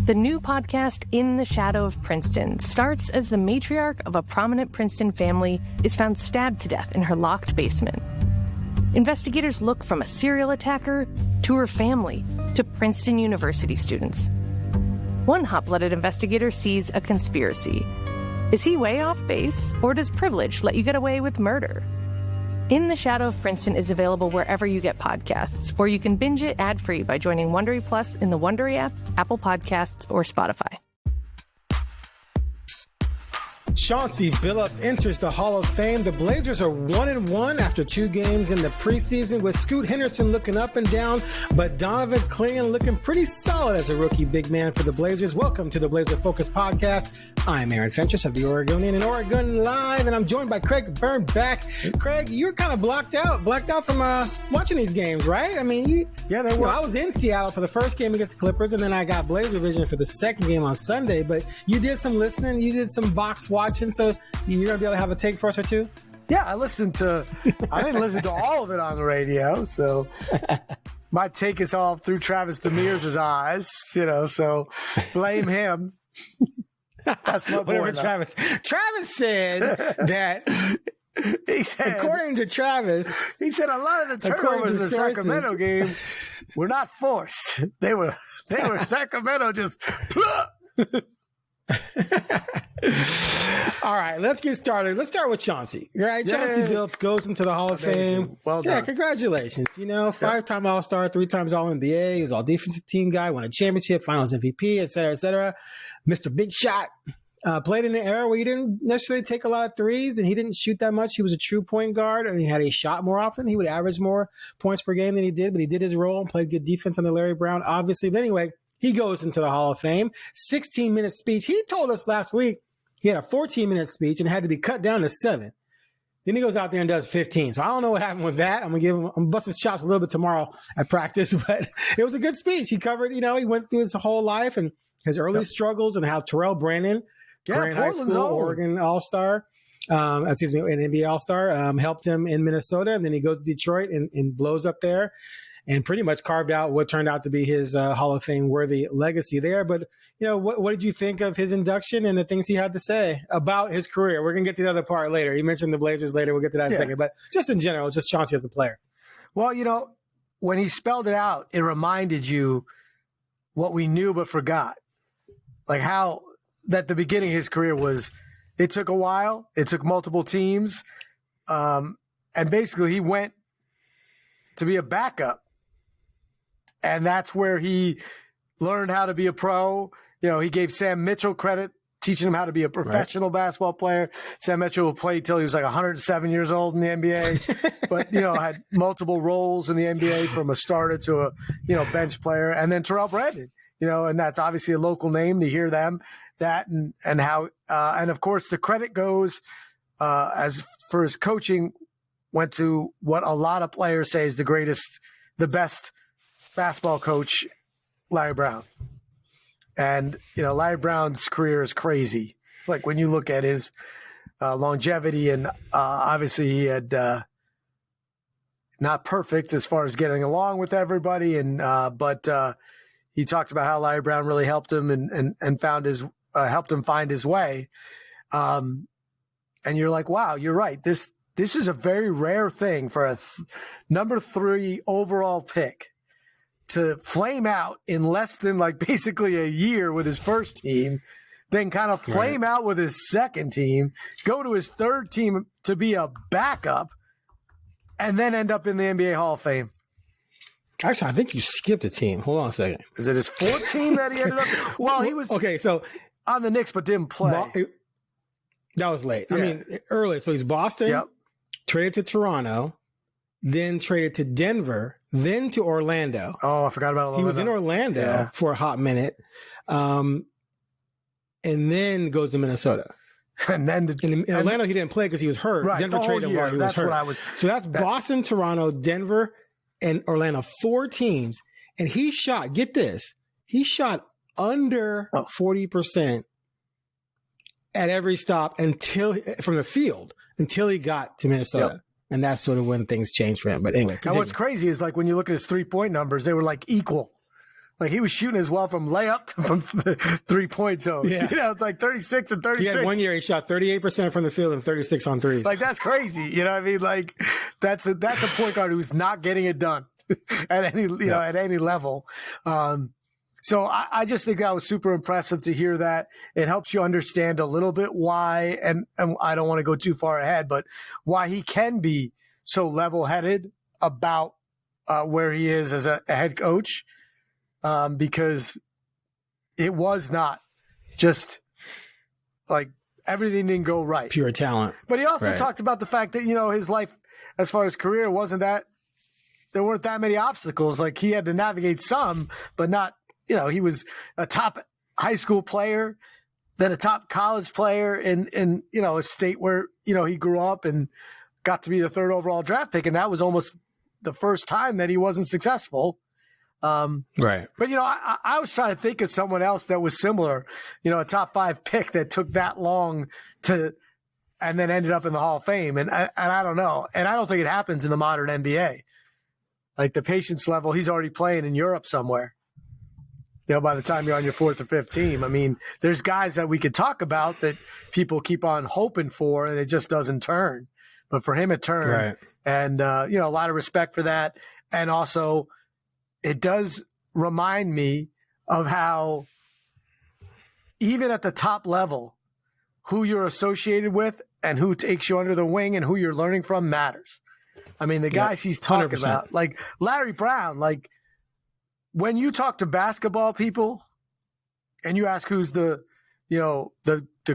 The new podcast, In the Shadow of Princeton, starts as the matriarch of a prominent Princeton family is found stabbed to death in her locked basement. Investigators look from a serial attacker to her family to Princeton University students. One hot-blooded investigator sees a conspiracy. Is he way off base, or does privilege let you get away with murder? In the Shadow of Princeton is available wherever you get podcasts, or you can binge it ad-free by joining Wondery Plus in the Wondery app, Apple Podcasts, or Spotify. Chauncey Billups enters the Hall of Fame. The Blazers are 1-1 after 2 games in the preseason, with Scoot Henderson looking up and down, but Donovan Clingan looking pretty solid as a rookie big man for the Blazers. Welcome to the Blazer Focus Podcast. I'm Fentress of The Oregonian and OregonLive, and I'm joined by Craig Birnbach. Craig, you're kind of blacked out from watching these games, right? I mean, they were. I was in Seattle for the first game against the Clippers, and then I got Blazer Vision for the second game on Sunday, but you did some listening, you did some box watching, so you're going to be able to have a take for us or two? Yeah, I didn't listen to all of it on the radio, so my take is all through Travis Demere's eyes, so blame him. That's my boy. Travis said that, he said, according to Travis, he said a lot of the turnovers in the Sacramento game were not forced. They were Sacramento just All right, let's get started. Let's start with Chauncey. Right, Chauncey Billups goes into the Hall of Fame. Well done. Yeah, congratulations. 5-time All-Star, 3 times All-NBA. He's all-defensive team guy, won a championship, Finals MVP, et cetera, et cetera. Mr. Big Shot. Played in an era where he didn't necessarily take a lot of threes, and he didn't shoot that much. He was a true point guard, and he had a shot more often. He would average more points per game than he did, but he did his role and played good defense under Larry Brown, obviously. But anyway, he goes into the Hall of Fame. 16-minute speech. He told us last week he had a 14-minute speech and had to be cut down to 7. Then he goes out there and does 15. So I don't know what happened with that. I'm gonna bust his chops a little bit tomorrow at practice, but it was a good speech. He covered, he went through his whole life and his early struggles and how Terrell Brandon, Grant High School, Oregon All-Star, an NBA All-Star, helped him in Minnesota. And then he goes to Detroit and blows up there and pretty much carved out what turned out to be his Hall of Fame worthy legacy there. But, what did you think of his induction and the things he had to say about his career? We're going to get to the other part later. You mentioned the Blazers later. We'll get to that in a second. But just in general, just Chauncey as a player. Well, when he spelled it out, it reminded you what we knew but forgot. Like how that the beginning of his career was, it took a while. It took multiple teams. And basically he went to be a backup. And that's where he learned how to be a pro. He gave Sam Mitchell credit, teaching him how to be a professional basketball player. Sam Mitchell played till he was like 107 years old in the NBA, but, had multiple roles in the NBA from a starter to a, bench player. And then Terrell Brandon, and that's obviously a local name to hear that and how, and of course the credit goes, as for his coaching, went to what a lot of players say is the best basketball coach, Larry Brown. And, Larry Brown's career is crazy. Like when you look at his longevity and obviously he had not perfect as far as getting along with everybody. And but he talked about how Larry Brown really helped him and found helped him find his way. And you're like, wow, you're right. This is a very rare thing for a number 3 overall pick to flame out in less than basically a year with his first team, then kind of flame out with his second team, go to his third team to be a backup, and then end up in the NBA Hall of Fame. Actually, I think you skipped a team. Hold on a second. Is it his fourth team that he ended up? Well, he was on the Knicks but didn't play. That was late. Yeah. I mean, early. So he's Boston, traded to Toronto, then traded to Denver, then to Orlando. Oh, I forgot about Orlando. He was in Orlando for a hot minute, and then goes to Minnesota. And then in Orlando, he didn't play because he was hurt. Right, Denver traded him while he was hurt. So that's Boston, Toronto, Denver, and Orlando. 4 teams. And he shot, get this, he shot under 40% at every stop from the field until he got to Minnesota. Yep. And that's sort of when things changed for him. But anyway, and what's crazy is when you look at his 3-point numbers, they were equal. Like he was shooting as well from layup to from 3-point zone. Yeah. You know, it's like 36 and 36. He had 1 year he shot 38% from the field and 36 on threes. Like that's crazy. You know what I mean? Like that's a point guard who's not getting it done at any at any level. So I just think that was super impressive to hear that. It helps you understand a little bit why, and I don't want to go too far ahead, but why he can be so level-headed about where he is as a head coach. Because it was not just like everything didn't go right. Pure talent. But he also talked about the fact that, his life as far as career wasn't that there weren't that many obstacles. Like he had to navigate some, but not, he was a top high school player, then a top college player in a state where, he grew up and got to be the 3rd overall draft pick. And that was almost the first time that he wasn't successful. Right. But, I was trying to think of someone else that was similar, a top 5 pick that took that long and then ended up in the Hall of Fame. And I don't know. And I don't think it happens in the modern NBA. Like the patience level, he's already playing in Europe somewhere. By the time you're on your 4th or 5th team. I mean, there's guys that we could talk about that people keep on hoping for and it just doesn't turn. But for him, it turned. Right. And, a lot of respect for that. And also, it does remind me of how even at the top level, who you're associated with and who takes you under the wing and who you're learning from matters. I mean, the guys he's talking 100%. about, like Larry Brown, like when you talk to basketball people and you ask who's the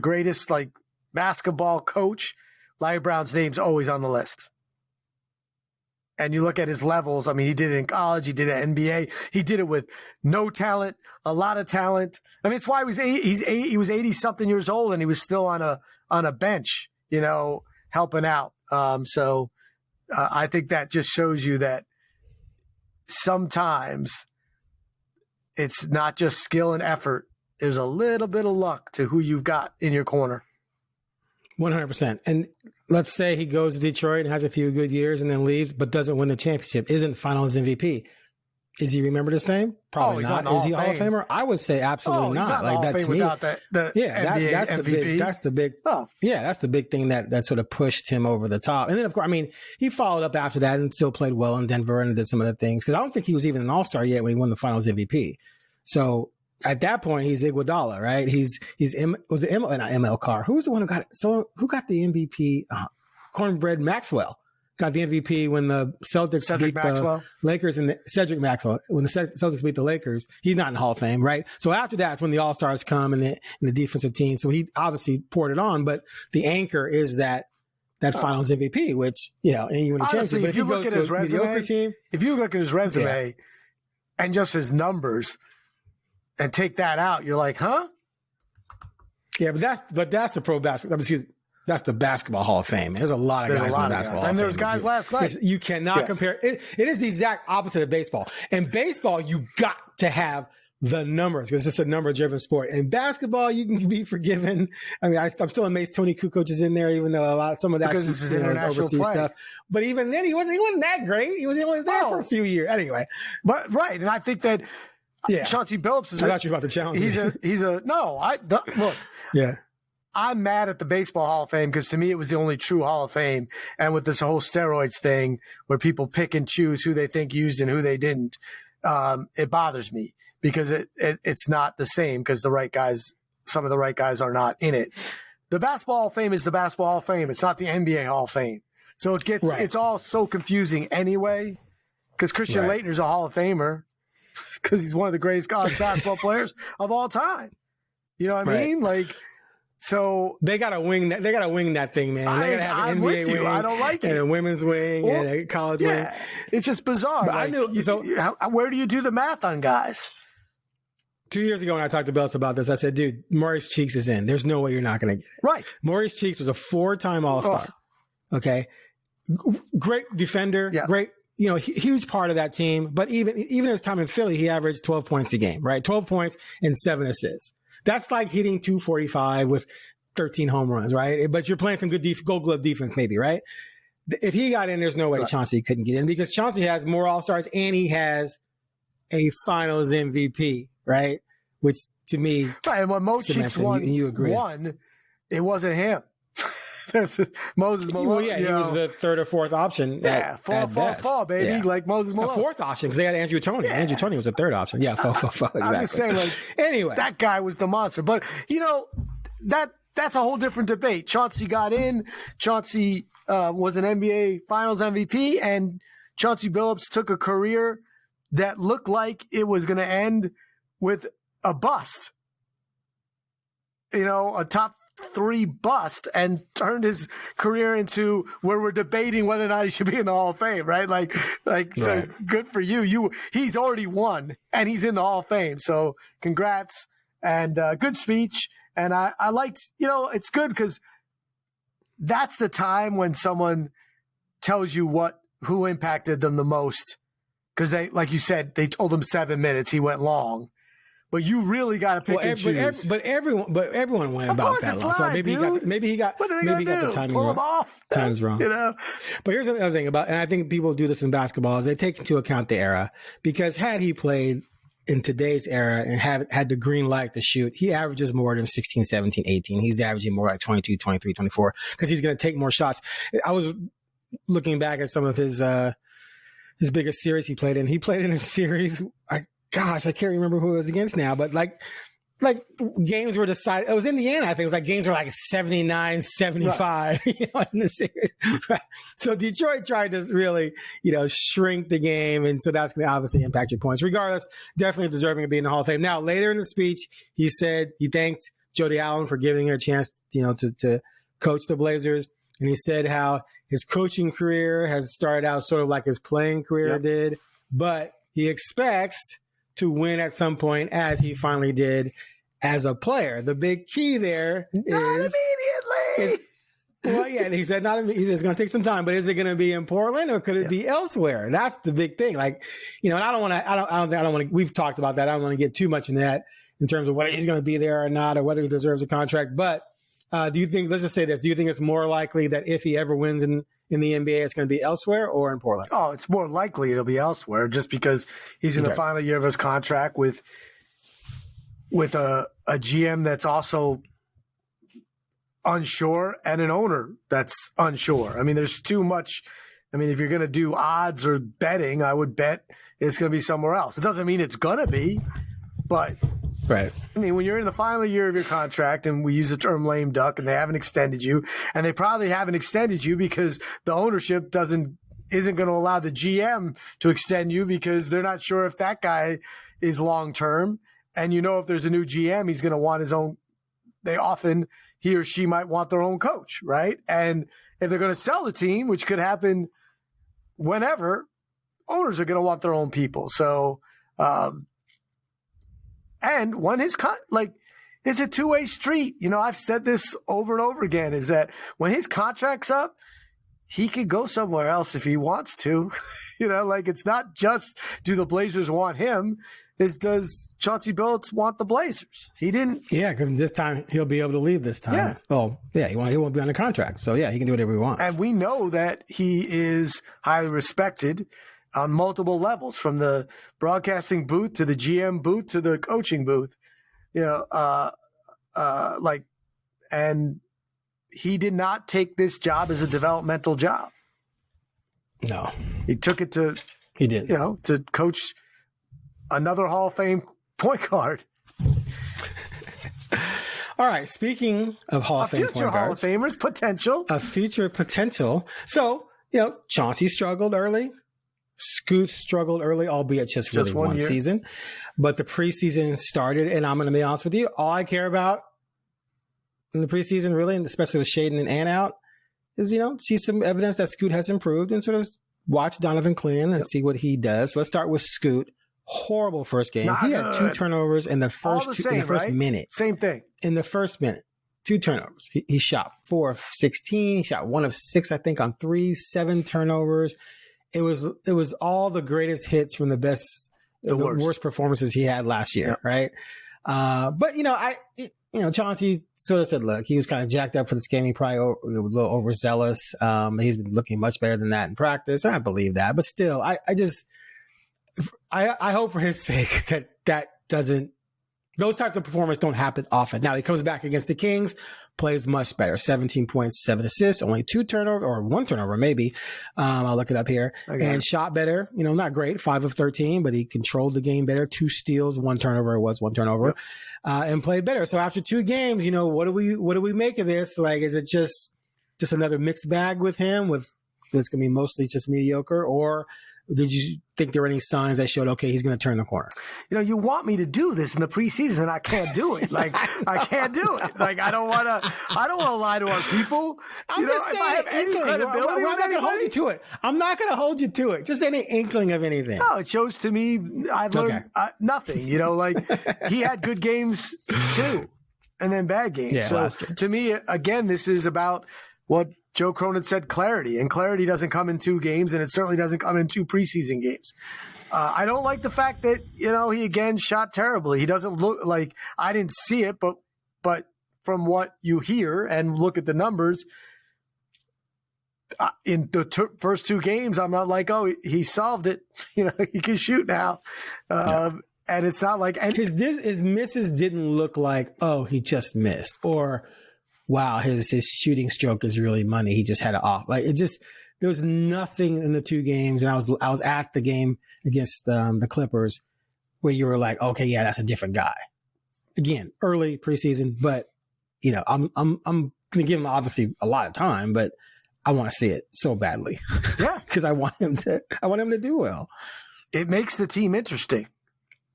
greatest like basketball coach, Larry Brown's name's always on the list. And you look at his levels. I mean, he did it in college. He did it in NBA. He did it with no talent, a lot of talent. I mean, it's why he was 80 something years old and he was still on a bench, helping out. So I think that just shows you that sometimes it's not just skill and effort. There's a little bit of luck to who you've got in your corner. 100%. And let's say he goes to Detroit and has a few good years and then leaves, but doesn't win the championship, isn't Finals MVP. Is he remembered the same? Probably not. Is he a Hall of Famer? I would say absolutely not. Like that's without the NBA that's MVP. That's the big thing that sort of pushed him over the top. And then of course, I mean, he followed up after that and still played well in Denver and did some other things because I don't think he was even an All-Star yet when he won the Finals MVP. So at that point, he's Iguodala, right? Was it not ML Carr? Who was the one who got it? So who got the MVP? Cornbread Maxwell got the MVP when the Celtics beat the Lakers and Cedric Maxwell. When the Celtics beat the Lakers, he's not in the Hall of Fame, right? So after that's when the All-Stars come and the defensive team. So he obviously poured it on, but the anchor is that Finals MVP, which and you win a championship. If you look at his resume, and just his numbers. And take that out, you're like, huh? Yeah, but that's the pro basketball. That's the basketball Hall of Fame. There's a lot of guys in the basketball Hall of Fame. And there's guys last night. You cannot compare. It is the exact opposite of baseball. In baseball, you got to have the numbers because it's just a number-driven sport. In basketball, you can be forgiven. I mean, I'm still amazed Tony Kukoc is in there, even though some of that's is overseas stuff. But even then, he wasn't that great. He was only there for a few years. Anyway. But right, and I think that Chauncey Billups is. I thought you were about to challenge me. Look. Yeah. I'm mad at the Baseball Hall of Fame because to me it was the only true Hall of Fame. And with this whole steroids thing where people pick and choose who they think used and who they didn't, it bothers me because it's not the same because some of the right guys are not in it. The Basketball Hall of Fame is the Basketball Hall of Fame. It's not the NBA Hall of Fame. So it's all so confusing anyway because Christian Laettner's a Hall of Famer. Because he's one of the greatest college basketball players of all time. You know what I mean? Like, so they gotta wing that. They gotta wing that thing, man. They gotta have an NBA wing. I don't like it. And a women's wing and a college wing. It's just bizarre. But like, I knew. Where do you do the math on guys? 2 years ago when I talked to Billups about this, I said, dude, Maurice Cheeks is in. There's no way you're not going to get it. Right. Maurice Cheeks was a 4-time All-Star. Okay. Great defender. Yeah. Great. Huge part of that team. But even his time in Philly, he averaged 12 points a game, right? 12 points and 7 assists. That's like hitting 245 with 13 home runs, right? But you're playing some good Gold Glove defense maybe, right? If he got in, there's no way Chauncey couldn't get in because Chauncey has more All-Stars and he has a Finals MVP, right? Which to me, right. And when Mochik's won, it wasn't him. There's Moses Malone. Well, yeah, he was the third or fourth option. Yeah, fall, baby, yeah. Like Moses Malone. A fourth option because they had Andrew Toney. Yeah. Andrew Toney was the third option. Yeah, fall. Exactly. I'm just saying, like, anyway, that guy was the monster. But that's a whole different debate. Chauncey got in. Chauncey was an NBA Finals MVP, and Chauncey Billups took a career that looked like it was going to end with a bust. A top 3 bust, and turned his career into where we're debating whether or not he should be in the Hall of Fame, right? Like, right. So good for you. He's already won, and he's in the Hall of Fame. So congrats, and good speech. And I liked, it's good because that's the time when someone tells you who impacted them the most. Because they, like you said, they told him 7 minutes. He went long. But you really got to pick and choose. But everyone went about that long. So maybe he got the timing wrong. Off. Time's wrong. But here's another thing and I think people do this in basketball, is they take into account the era. Because had he played in today's era and had the green light to shoot, he averages more than 16, 17, 18. He's averaging more like 22, 23, 24 because he's going to take more shots. I was looking back at some of his biggest series he played in. He played in a series. Gosh, I can't remember who it was against now, but like games were decided. It was Indiana, I think. It was like games were like 79, 75, right. In the series. Right. So Detroit tried to really, shrink the game. And so that's going to obviously impact your points. Regardless, definitely deserving of being in the Hall of Fame. Now, later in the speech, he said he thanked Jody Allen for giving her a chance, to coach the Blazers. And he said how his coaching career has started out sort of like his playing career did, but he expects to win at some point, as he finally did as a player. The big key there is not immediately. And he said he said it's going to take some time, but is it going to be in Portland or could it be elsewhere? That's the big thing. Like, and I don't want to. We've talked about that. I don't want to get too much in that in terms of whether he's going to be there or not, or whether he deserves a contract. But do you think? Let's just say this: do you think it's more likely that if he ever wins in the NBA, it's going to be elsewhere or in Portland? Oh, it's more likely it'll be elsewhere, just because he's in the final year of his contract with a GM that's also unsure and an owner that's unsure. I mean, there's too much. I mean, if you're going to do odds or betting, I would bet it's going to be somewhere else. It doesn't mean it's going to be, but right. I mean, when you're in the final year of your contract, and we use the term lame duck, and they haven't extended you, and they probably haven't extended you because the ownership isn't going to allow the GM to extend you because they're not sure if that guy is long term. And if there's a new GM, he's going to want his own. He or she might want their own coach, right? And if they're going to sell the team, which could happen whenever, owners are going to want their own people. So. And when it's a two-way street. I've said this over and over again, is that when his contract's up, he could go somewhere else if he wants to. It's not just do the Blazers want him. It's does Chauncey Billups want the Blazers? He didn't. Yeah, because this time he'll be able to leave this time. Yeah. Oh, yeah, he won't be on the contract. So, yeah, he can do whatever he wants. And we know that he is highly respected on multiple levels, from the broadcasting booth to the GM booth to the coaching booth, and he did not take this job as a developmental job. No, he took it to coach another Hall of Fame point guard. All right. Speaking of Hall of Fame point guards, future Hall of Famers potential, a future potential. So Chauncey struggled early. Scoot struggled early, albeit just really one season. But the preseason started, and I'm going to be honest with you, all I care about in the preseason, really, and especially with Shaden and Ant out, is, see some evidence that Scoot has improved and sort of watch Donovan Clingan and see what he does. So let's start with Scoot. Horrible first game. He had 2 turnovers in the first minute. Same thing. In the first minute. 2 turnovers. He shot 4 of 16. He shot 1 of 6, I think, on 3, 7 turnovers. It was all the greatest hits from the worst performances he had last year, right? But Chauncey sort of said, look, he was kind of jacked up for this game. He probably was a little overzealous. He's been looking much better than that in practice. I believe that, but still, I hope for his sake that doesn't, those types of performances don't happen often. Now he comes back against the Kings, plays much better. 17 points, 7 assists, only 2 turnovers, or 1 turnover maybe. I'll look it up here. And shot better, not great, 5 of 13, but he controlled the game better. 2 steals, 1 turnover. It was 1 turnover, and played better. So after 2 games, what do we make of this? Like, is it just another mixed bag with him? With it's going to be mostly just mediocre, or did you think there were any signs that showed, okay, he's going to turn the corner? You want me to do this in the preseason. I can't do it. Like, I can't do it. Like, I don't want to lie to our people. I'm just saying, if I have any credibility, I'm not going to hold you to it. I'm not going to hold you to it. Just any inkling of anything. No, it shows to me I've learned nothing. Like, he had good games too, and then bad games. Yeah, so to me, again, this is about what Joe Cronin said, clarity, and clarity doesn't come in 2 games, and it certainly doesn't come in 2 preseason games. I don't like the fact that, he again shot terribly. He doesn't look like, I didn't see it, but from what you hear and look at the numbers, in the first 2 games, I'm not like, oh, he solved it. He can shoot now. And it's not like his misses didn't look like, oh, he just missed, or wow, his shooting stroke is really money. He just had it off. Like, there was nothing in the 2 games. And I was at the game against the Clippers where you were like, okay, yeah, that's a different guy. Again, early preseason, but I'm going to give him obviously a lot of time, but I want to see it so badly. Yeah. Cause I want him to do well. It makes the team interesting.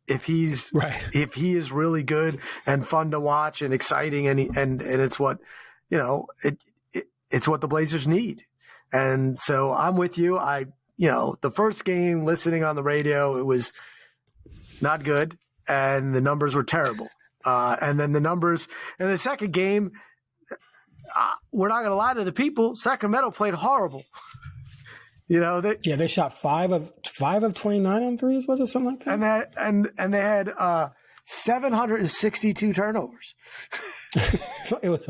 If he is really good and fun to watch and exciting, and it's what, it's what the Blazers need. And so I'm with you. The first game, listening on the radio, it was not good, and the numbers were terrible. And then the numbers in the second game, we're not going to lie to the people, Sacramento played horrible. They shot 5 of 29 on threes, was it something like that? And they had 762 turnovers. So it was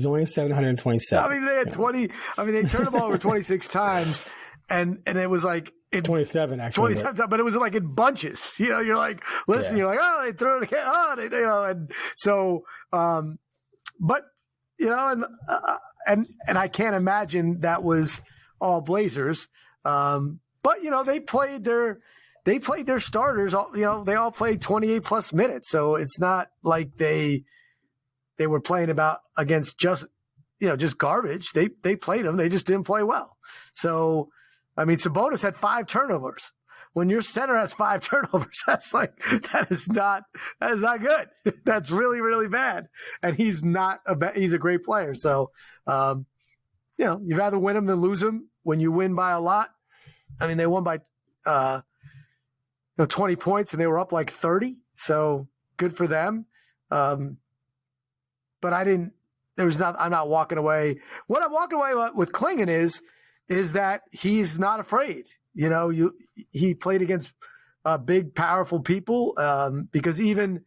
only 727. I mean, they had 20. I mean, they turned the ball over 26 times, and it was like 27 actually. 27 times, but it was like in bunches. You're like, listen, you're like, oh, they threw it again. Oh, and so, but and I can't imagine that was all Blazers. But they played their starters, they all played 28 plus minutes. So it's not like they were playing against just garbage. They played them. They just didn't play well. So, I mean, Sabonis had 5 turnovers. When your center has 5 turnovers, that is not good. That's really, really bad. And he's a great player. So, you'd rather win them than lose them. When you win by a lot, I mean, they won by 20 points and they were up like 30. So good for them. But I'm not walking away. What I'm walking away with Clingan is that he's not afraid. He played against big, powerful people because even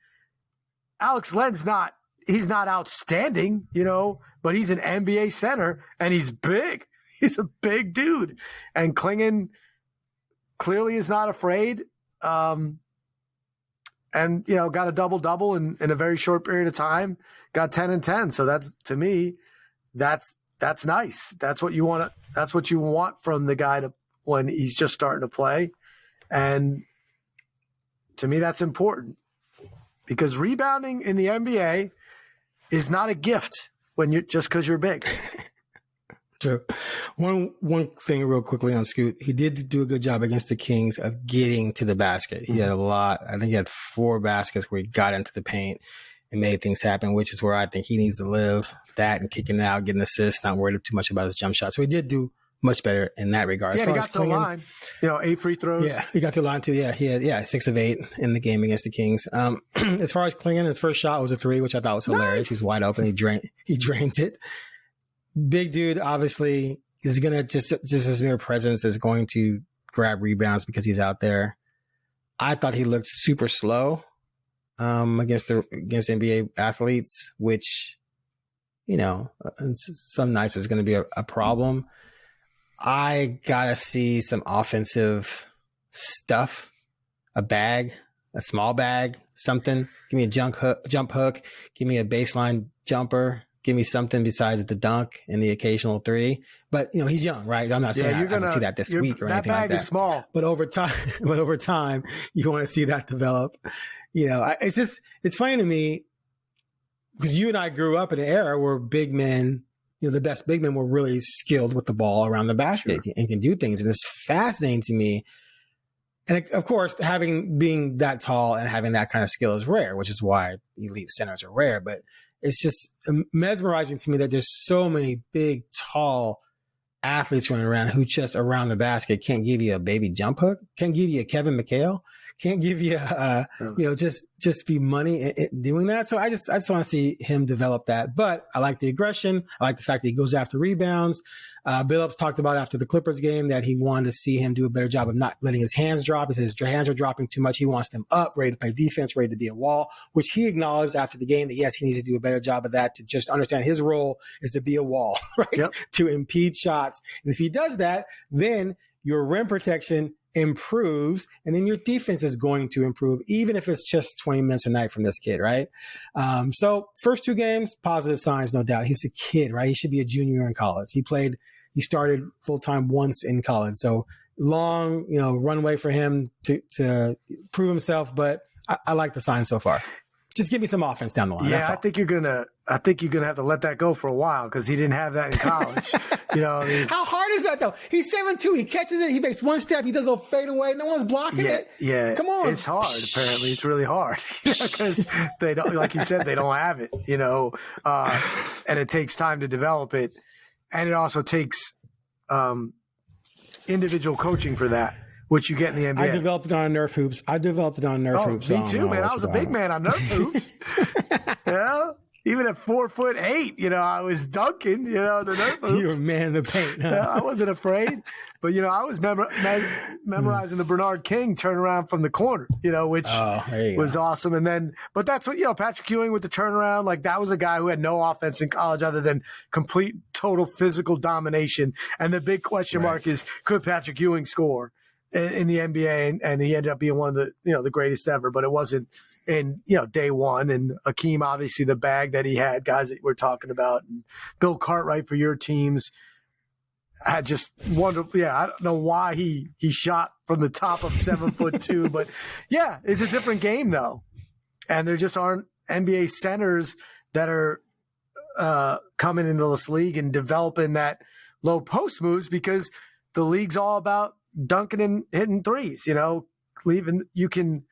Alex Len's he's not outstanding, but he's an NBA center and he's big. He's a big dude. And Clingan clearly is not afraid. And, got a double-double in a very short period of time, got 10 and 10. So that's, to me, that's nice. That's what you want. That's what you want from the guy when he's just starting to play. And to me, that's important because rebounding in the NBA is not a gift just because you're big. True. One thing real quickly on Scoot, he did do a good job against the Kings of getting to the basket. He had a lot. I think he had 4 baskets where he got into the paint and made things happen, which is where I think he needs to live. That and kicking it out, getting assists, not worried too much about his jump shot. So he did do much better in that regard. Yeah, he got to the line. 8 free throws. Yeah, he got to the line too. Yeah, he had 6 of 8 in the game against the Kings. As far as Clingan, his first shot was a 3, which I thought was hilarious. Nice. He's wide open. He drains it. Big dude, obviously, is going to just his mere presence is going to grab rebounds because he's out there. I thought he looked super slow against NBA athletes, which, some nights is going to be a problem. I got to see some offensive stuff a bag, a small bag, something. Give me a jump hook. Give me a baseline jumper. Give me something besides the dunk and the occasional three. But, he's young, right? I'm not saying I have to see that this week or anything like that. That bag is small. But over time, you want to see that develop. It's funny to me because you and I grew up in an era where big men, the best big men were really skilled with the ball around the basket and can do things. And it's fascinating to me. And of course, being that tall and having that kind of skill is rare, which is why elite centers are rare. But it's just mesmerizing to me that there's so many big, tall athletes running around who just around the basket can't give you a baby jump hook, can't give you a Kevin McHale, can't give you, just be money in doing that. So I just want to see him develop that. But I like the aggression. I like the fact that he goes after rebounds. Billups talked about after the Clippers game that he wanted to see him do a better job of not letting his hands drop. He says his hands are dropping too much. He wants them up, ready to play defense, ready to be a wall, which he acknowledged after the game that, yes, he needs to do a better job of that, to just understand his role is to be a wall, right? Yep. To impede shots. And if he does that, then your rim protection improves, and then your defense is going to improve, even if it's just 20 minutes a night from this kid, right? So first 2 games, positive signs, no doubt. He's a kid, right? He should be a junior in college. He started full-time once in college. So long, runway for him to prove himself, but I like the signs so far. Just give me some offense down the line. Yeah, I think you're gonna have to let that go for a while because he didn't have that in college. What I mean? How hard is that though? He's 7'2". He catches it. He makes one step. He does a little fadeaway. No one's blocking it. Yeah, come on. It's hard. Apparently, it's really hard because they don't, like you said, they don't have it. And it takes time to develop it, and it also takes individual coaching for that, which you get in the NBA. I developed it on Nerf hoops. Hoops. Me too, man. I was a big man on Nerf hoops. Even at 4'8", I was dunking, the Nerf hoops. You were a man in the paint. Huh? I wasn't afraid. But, I was memorizing the Bernard King turnaround from the corner, which was awesome. And then, but that's what, Patrick Ewing with the turnaround, like that was a guy who had no offense in college other than complete, total physical domination. And the big question mark is, could Patrick Ewing score in the NBA? And he ended up being one of the, the greatest ever, but it wasn't in, day one. And Akeem, obviously the bag that he had, guys that we're talking about, and Bill Cartwright for your teams had just wonderful. Yeah. I don't know why he shot from the top of 7'2", but yeah, it's a different game though. And there just aren't NBA centers that are coming into this league and developing that low post moves because the league's all about dunking and hitting threes, you can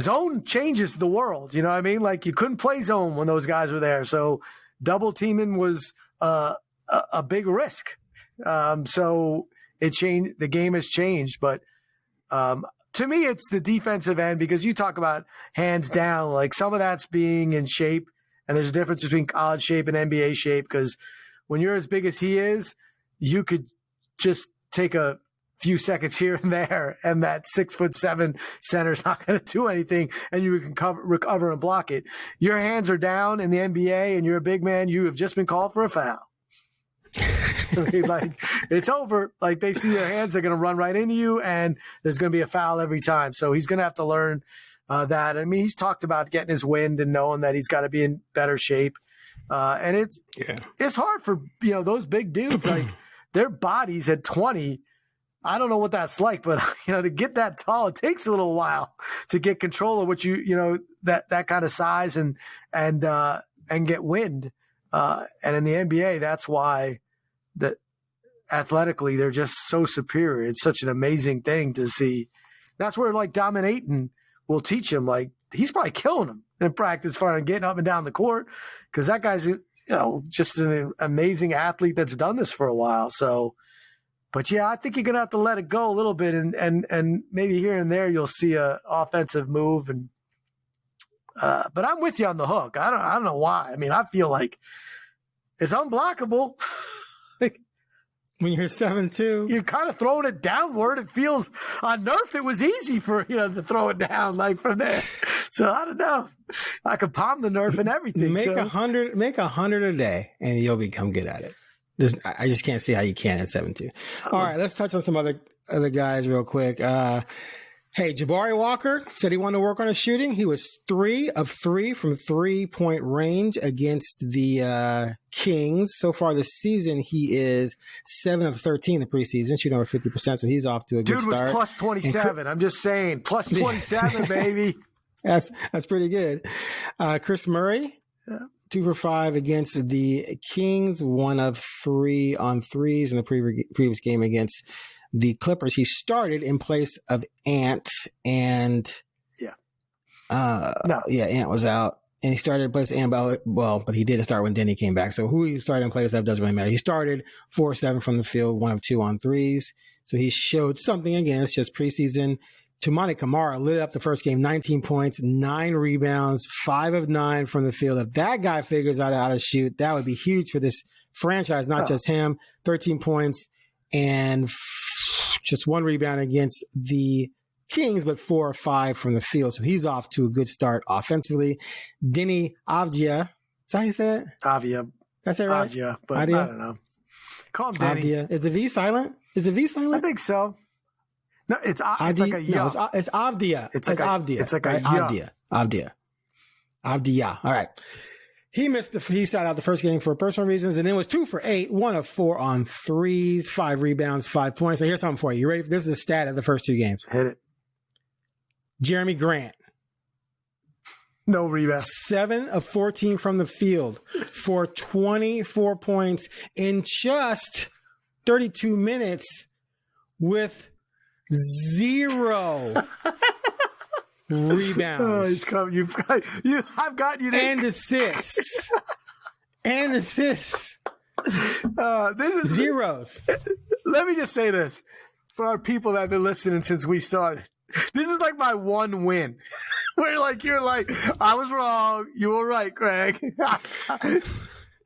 zone changes the world. You know what I mean? Like you couldn't play zone when those guys were there. So double teaming was a big risk. So it changed. The game has changed, but to me, it's the defensive end because you talk about hands down, like some of that's being in shape, and there's a difference between college shape and NBA shape because when you're as big as he is, you could just take a few seconds here and there, and that 6'7" center is not going to do anything, and you can recover and block it. Your hands are down in the NBA, and you're a big man. You have just been called for a foul. Like it's over. Like they see your hands, they're going to run right into you, and there's going to be a foul every time. So he's going to have to learn that. I mean, he's talked about getting his wind and knowing that he's got to be in better shape. And it's hard for those big dudes. Like their bodies at 20. I don't know what that's like, but to get that tall, it takes a little while to get control of what that kind of size and get wind. And in the NBA, that's why that athletically they're just so superior. It's such an amazing thing to see. That's where like dominating will teach him. Like he's probably killing him in practice for getting up and down the court because that guy's just an amazing athlete that's done this for a while. So. But yeah, I think you're gonna have to let it go a little bit, and maybe here and there you'll see a offensive move. And but I'm with you on the hook. I don't know why. I mean, I feel like it's unblockable. Like, when you're 7'2", you're kind of throwing it downward. It feels on Nerf it was easy for to throw it down like from there. So I don't know. I could palm the Nerf and everything. Make 100 a day, and you'll become good at it. I just can't see how you can at 7'2". All right, let's touch on some other guys real quick. Hey, Jabari Walker said he wanted to work on his shooting. He was 3 of 3 from 3-point range against the Kings. So far this season, he is 7 of 13 in preseason, shooting over 50%. So he's off to a good start. Dude was plus 27. I'm just saying, plus 27, baby. That's pretty good. Chris Murray, 2 for 5 against the Kings, 1 of 3 on threes in the previous game against the Clippers. He started in place of Ant, and Ant was out, and he started in place of Ant. But he didn't start when Denny came back. So who he started in place of doesn't really matter. He started 4-7 from the field, 1 of 2 on threes. So he showed something again. It's just preseason. Toumani Camara lit up the first game, 19 points, 9 rebounds, 5 of 9 from the field. If that guy figures out how to shoot, that would be huge for this franchise, not just him. 13 points and just 1 rebound against the Kings, but 4 or 5 from the field. So he's off to a good start offensively. Denny Avdia. Is that how you say it? Avdia. That's it, right? Avdia, but I don't know. Call him Denny. Avdia. Is the V silent? I think so. No, it's like a no, it's Avdia. It's like Avdia. It's like a Avdia. All right. He sat out the first game for personal reasons, and then was 2 for 8, 1 of 4 on threes, 5 rebounds, 5 points. So here's something for you. You ready? This is a stat of the first 2 games. Hit it. Jeremy Grant. No rebounds. 7 of 14 from the field for 24 points in just 32 minutes with 0 rebounds. I've got you. And assists. This is zeros. Let me just say this for our people that have been listening since we started. This is like my one win. Where you're like, I was wrong. You were right, Craig.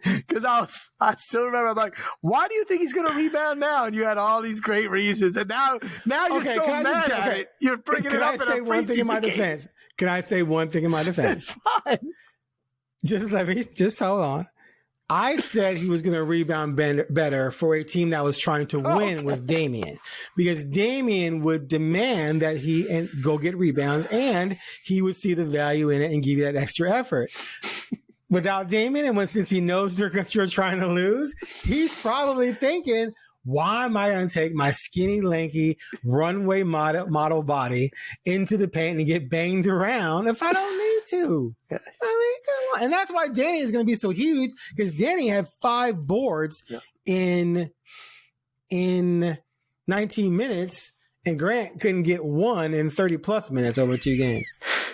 Because I still remember, I'm like, why do you think he's going to rebound now? And you had all these great reasons. And now you're so mad at it. You're bringing it up in a preseason game. Can I say one thing in my defense? It's fine. Just hold on. I said he was going to rebound better for a team that was trying to win with Damian, because Damian would demand that he go get rebounds, and he would see the value in it and give you that extra effort. Without Damian, and since he knows you're trying to lose, he's probably thinking, why am I going to take my skinny, lanky, runway model body into the paint and get banged around if I don't need to? I mean, come on. And that's why Danny is going to be so huge, because Danny had 5 boards in 19 minutes, and Grant couldn't get 1 in 30-plus minutes over 2 games.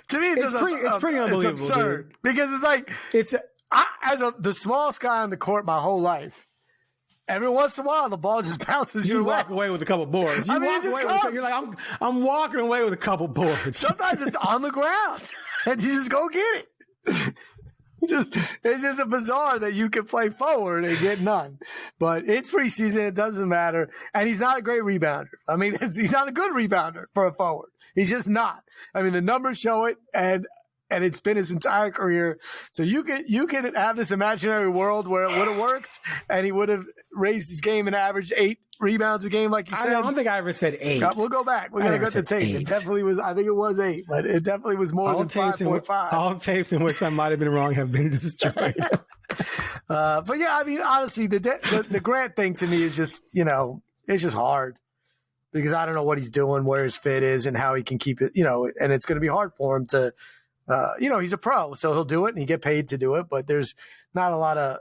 To me, it's pretty unbelievable. It's absurd, dude. Because it's like the smallest guy on the court my whole life. Every once in a while, the ball just bounces your way. You walk away with a couple boards. You're like, I'm walking away with a couple boards. Sometimes it's on the ground, and you just go get it. It's just a bizarre that you can play forward and get none. But it's preseason. It doesn't matter. And he's not a great rebounder. I mean, he's not a good rebounder for a forward. He's just not. I mean, the numbers show it, and it's been his entire career. So you can have this imaginary world where it would have worked, and he would have raised his game and averaged 8 rebounds a game, like you said. I don't think I ever said 8. We'll go back. We're going to go to tape. 8. It definitely was. I think it was 8, but it definitely was more than 5.5. All tapes in which I might have been wrong have been destroyed. But yeah, I mean, honestly, the Grant thing to me is just, it's just hard, because I don't know what he's doing, where his fit is, and how he can keep it, and it's going to be hard for him to, he's a pro, so he'll do it and he get paid to do it, but there's not a lot of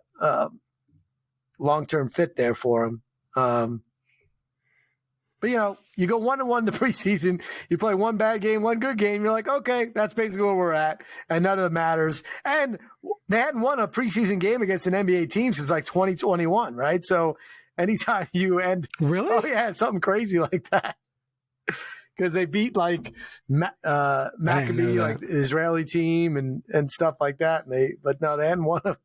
long-term fit there for him. But you go 1-1 in the preseason, you play 1 bad game, 1 good game. You're like, okay, that's basically where we're at, and none of it matters. And they hadn't won a preseason game against an NBA team since like 2021, right? So anytime you end, really, something crazy like that, because they beat like Maccabi, like the Israeli team, and stuff like that. But no, they hadn't won a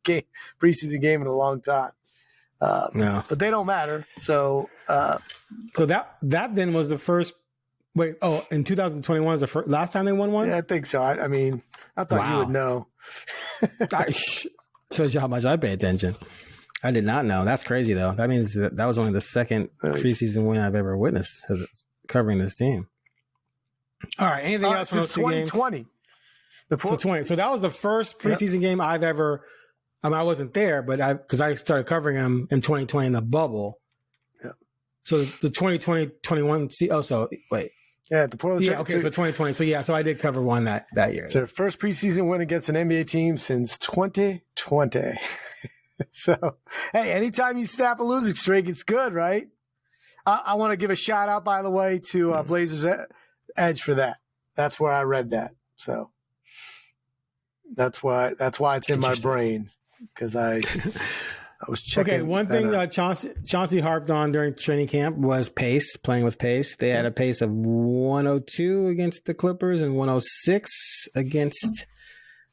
preseason game in a long time. No, but they don't matter. So that then was the first. Wait, in 2021 was the last time they won one? Yeah, I think so. I mean, I thought you would know. Shows you how much I pay attention. I did not know. That's crazy, though. That means that was only the second preseason win I've ever witnessed covering this team. All right. Anything else from since those two games? 2020. So that was the first preseason game I've ever. I mean, I wasn't there, but because I started covering them in 2020 in the bubble. Yeah. So the 2020-21. Wait. Yeah, the Portland. Yeah. Okay. So 2020. So I did cover one that year. It's their first preseason win against an NBA team since 2020. So, hey, anytime you snap a losing streak, it's good, right? I want to give a shout out, by the way, to Blazers Edge for that. That's where I read that. So that's why it's in my brain, because I was checking. Okay, one thing Chauncey harped on during training camp was pace, playing with pace. They had a pace of 102 against the Clippers and 106 against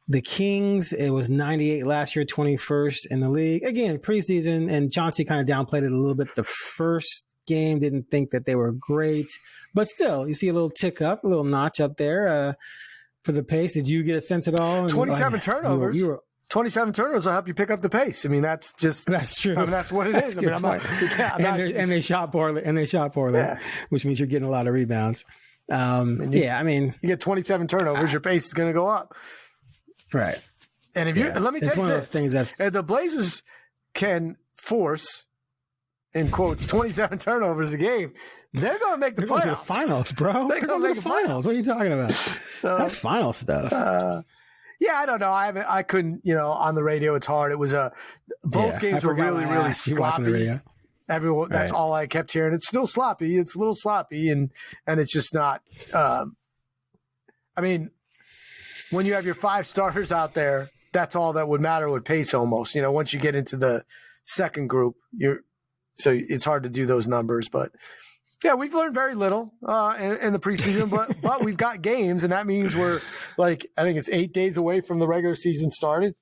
the Kings. It was 98 last year, 21st in the league. Again, preseason, and Chauncey kind of downplayed it a little bit the first game, didn't think that they were great, but still, you see a little tick up, a little notch up there for the pace. Did you get a sense at all? 27 turnovers. 27 turnovers will help you pick up the pace. I mean, that's true. I mean, that's what it is. I mean, and they shot poorly. Yeah. Which means you're getting a lot of rebounds. You get 27 turnovers, your pace is going to go up. Right. And if let me tell you this, things if the Blazers can force, in quotes, 27 turnovers a game, they're going to make the playoffs. The finals, bro. They're going to make the finals. What are you talking about? So that's final stuff. I don't know. I couldn't. On the radio, it's hard. It was both games were really, really sloppy. Everyone. That's all I kept hearing. It's still sloppy. It's a little sloppy, and it's just not. I mean, when you have your 5 starters out there, that's all that would matter with pace almost. Once you get into the second group, so it's hard to do those numbers. But yeah, we've learned very little in the preseason, but we've got games, and that means we're I think it's 8 days away from the regular season started.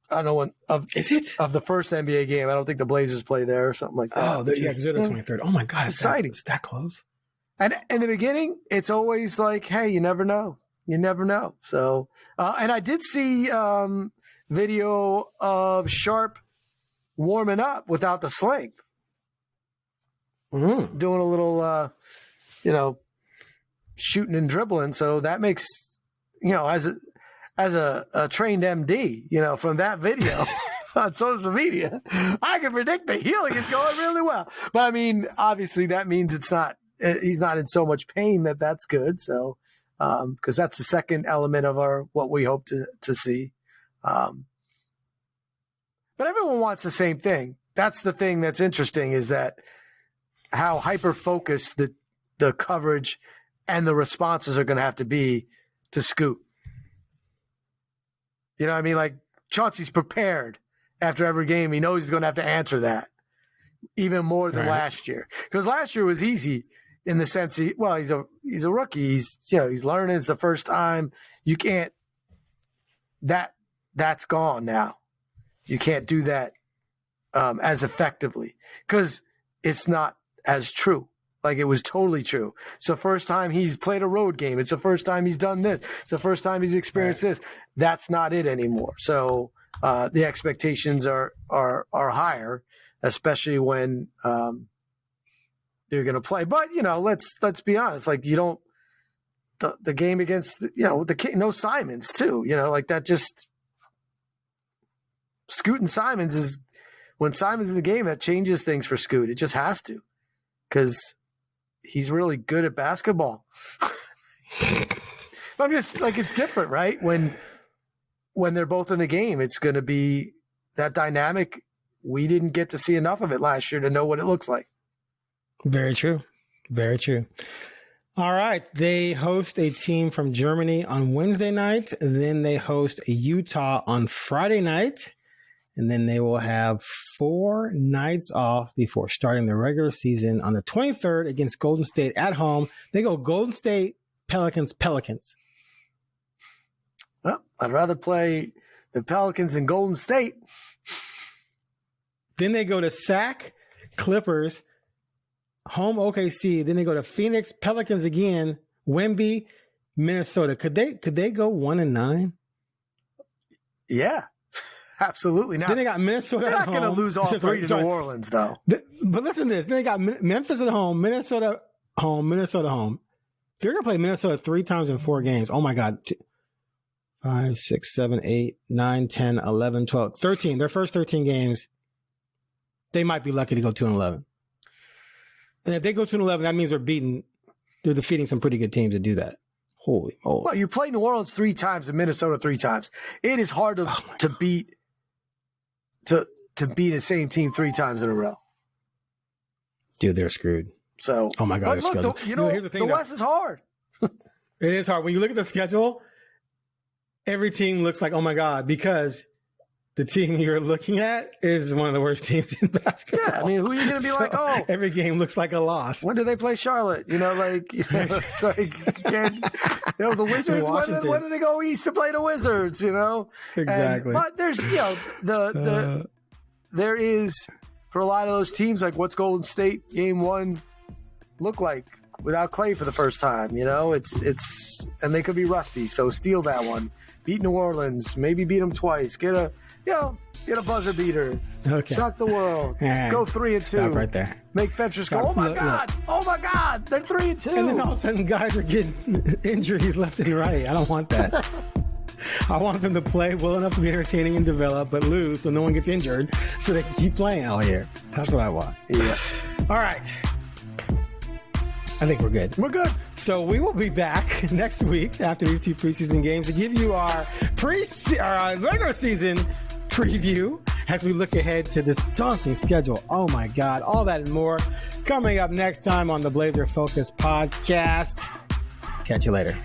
I don't know when of the first NBA game. I don't think the Blazers play there or something like that. Oh, because they're the 23rd. Oh my God, it's exciting! It's that close. And in the beginning, it's always like, hey, you never know. You never know. So, and I did see video of Sharp warming up without the sling, doing a little, shooting and dribbling. So that makes, as a trained MD, from that video on social media, I can predict the healing is going really well. But I mean, obviously that means he's not in so much pain that's good. So. Because that's the second element of what we hope to see. But everyone wants the same thing. That's the thing that's interesting, is that how hyper-focused the coverage and the responses are going to have to be to Scoot. You know what I mean? Like, Chauncey's prepared after every game. He knows he's going to have to answer that even more than last year. Because last year was easy. In the sense, he's a rookie. He's learning. It's the first time. You can't. That's gone now. You can't do that as effectively because it's not as true. Like, it was totally true. It's the first time he's played a road game. It's the first time he's done this. It's the first time he's experienced this. That's not it anymore. So the expectations are higher, especially when. You're going to play, but let's be honest. Like, you don't the game against no Simons too. Like that. Just Scoot and Simons is when Simons in the game, that changes things for Scoot. It just has to, because he's really good at basketball. I'm just like, it's different, right? When they're both in the game, it's going to be that dynamic. We didn't get to see enough of it last year to know what it looks like. Very true. Very true. All right. They host a team from Germany on Wednesday night. Then they host Utah on Friday night. And then they will have 4 nights off before starting the regular season on the 23rd against Golden State at home. They go Golden State, Pelicans. Well, I'd rather play the Pelicans in Golden State. Then they go to Sac, Clippers, home OKC. Then they go to Phoenix, Pelicans again, Wemby, Minnesota. Could they go 1-9? Yeah, absolutely. Now, then they got Minnesota. They're not going to lose all 3 to New Orleans, though. But listen to this. Then they got Memphis at home, Minnesota home, They're going to play Minnesota 3 times in 4 games. Oh, my God. 5, 6, 7, 8, 9, 10, 11, 12, 13. Their first 13 games, they might be lucky to go 2-11. And if they go 2-11, that means they're defeating some pretty good teams to do that. Holy moly. Well, you play New Orleans 3 times and Minnesota 3 times. It is hard to beat the same team 3 times in a row. Dude, they're screwed. So, oh my God, look, here's the thing. The West is hard. It is hard. When you look at the schedule, every team looks like, oh my God, because the team you're looking at is one of the worst teams in basketball. Yeah, I mean, who are you going to be like, oh. Every game looks like a loss. When do they play Charlotte? It's like, the Wizards, when do they go east to play the Wizards, Exactly. But there's, there is, for a lot of those teams, like what's Golden State game 1 look like without Clay for the first time, it's and they could be rusty, so steal that one. Beat New Orleans, maybe beat them twice. Get a buzzer beater. Okay. Shock the world. Right. Go 3-2. Stop right there. Make Fentress go, oh my God, they're 3-2. And then all of a sudden guys are getting injuries left and right. I don't want that. I want them to play well enough to be entertaining and develop, but lose so no one gets injured so they can keep playing all year. That's what I want. Yeah. All right. I think we're good. We're good. So we will be back next week after these 2 preseason games to give you our regular season preview as we look ahead to this daunting schedule. Oh my God. All that and more coming up next time on the Blazer Focus podcast. Catch you later.